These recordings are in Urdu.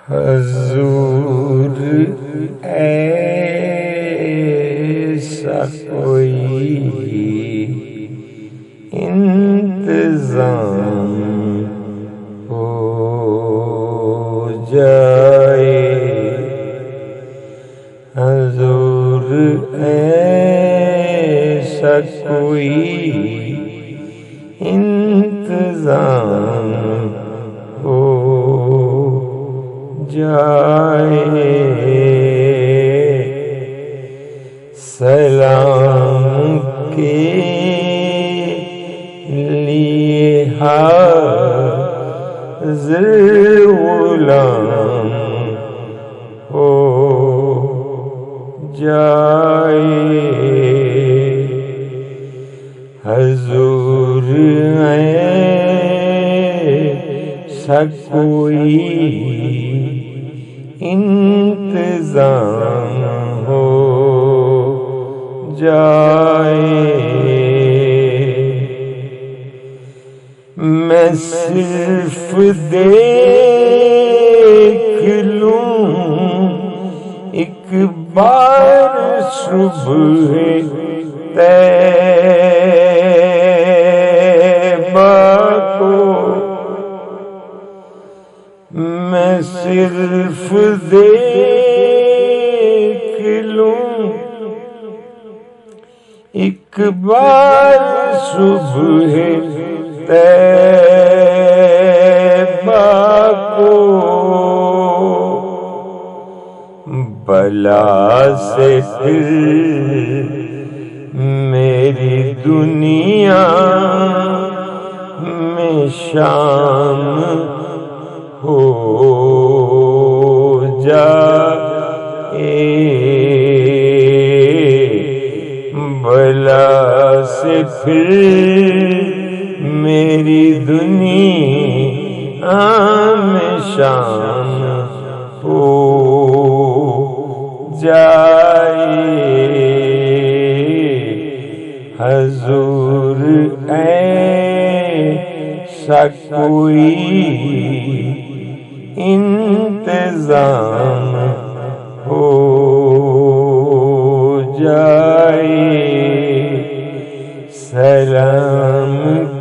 حضور ایسا کوئی انتظام ہو جائے، حضور ایسا کوئی انتظام ہو جائے، سلام کے لیے حاضر غلام ہو جائے، حضور ایسا کوئی انتظام ہو جائے، میں صرف دیکھ لوں ایک بار صبح طیبہ کو، میں صرف دیکھ لوں ایک بار صبح طیبہ کو، بلا سے پھر میری دنیا میں شام ہو جائے، بلا سے پھر میری دنیا میں شام ہو جائے، حضور ایسا کوئی انتظام ہو جائے، سلام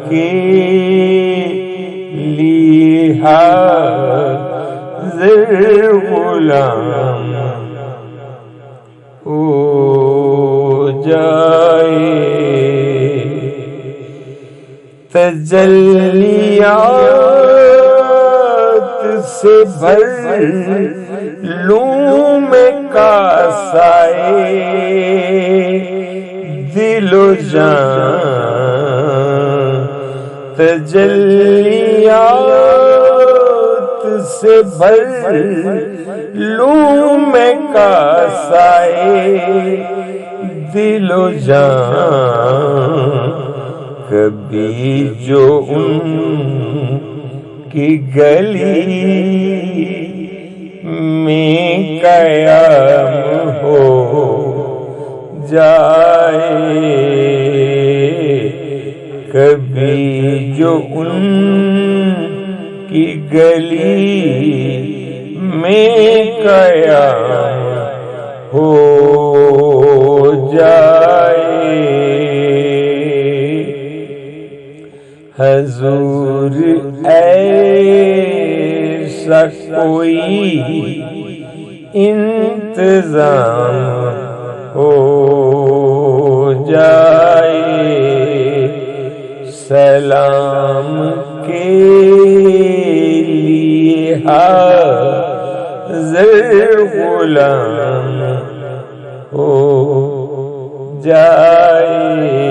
کے لیے حاضر غلام ہو جائے، تجلیات سے بھر لوں میں کاسائے دل و جان، تجلیات سے بھر لوں میں کاسائے دل و جان، کبھی جو ان کی گلی میں قیام ہو جائے، کبھی جو ان کی گلی میں قیام ہو جائے، حضور ایسا کوئی انتظام ہو جائے، سلام کے لیے حاضر غلام ہو جائے،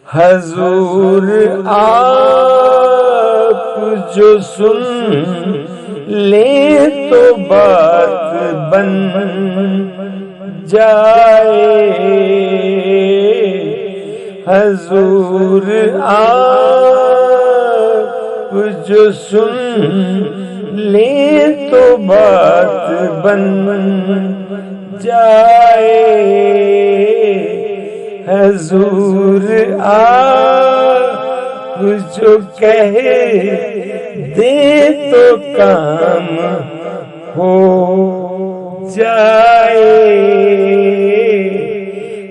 حضور آپ جو سن لیں تو بات بن جائے، حضور آپ جو سن لیں تو بات بن جائے، حضور آپ جو کہہ دے تو کام ہو جائے،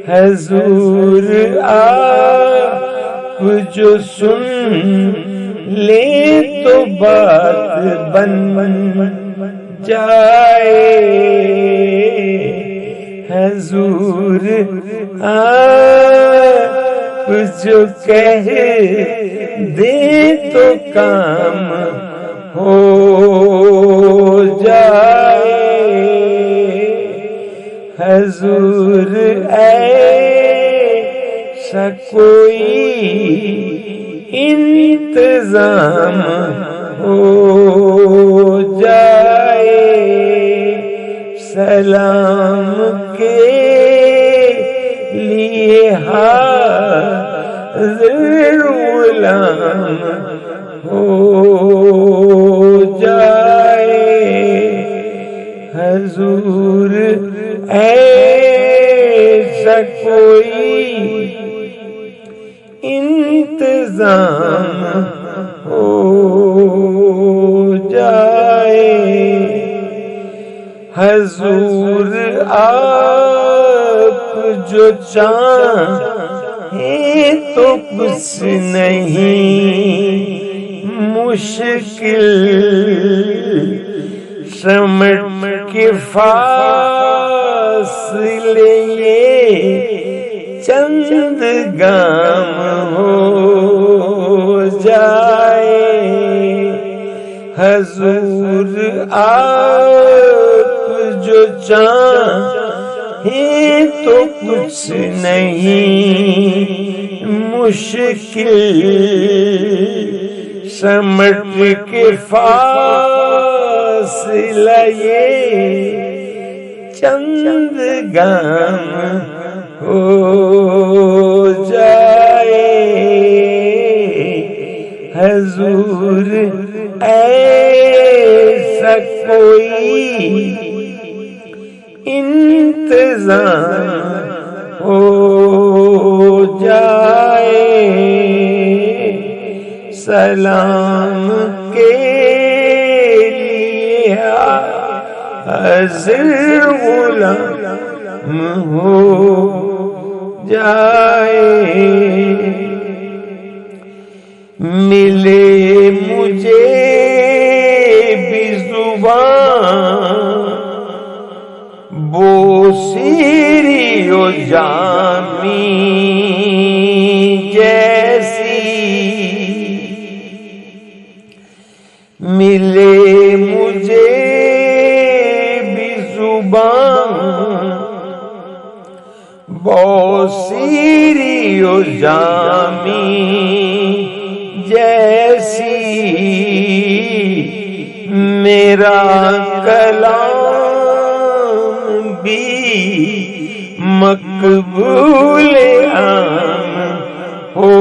حضور آپ جو سن لے تو بات بن جائے، حضور آپ جو کہہ دے تو کام ہو جائے، حضور ایسا کوئی انتظام ہو جائے، سلام کے لیے حاضر غلام ہو جائے، حضور ایسا کوئی انتظام ہو جائے، حضور آپ جو چاہیں تو کچھ نہیں مشکل، سمٹ کے فاصلے یہ چند گام ہو جائے، حضور آپ جو چاہیں تو کچھ نہیں مشکل، سمٹ کے فاصلہ یہ چند گام ہو جائے، حضور ایسا کوئی انتظام ہو جائے، سلام کے لیے حاضر غلام ہو جائے، ملے مجھے بھی زبان بوسیری و جامی جیسی، ملے مجھے بھی زبان بوسیری و جامی جیسی، میرا کلام بھی مقبول عام ہو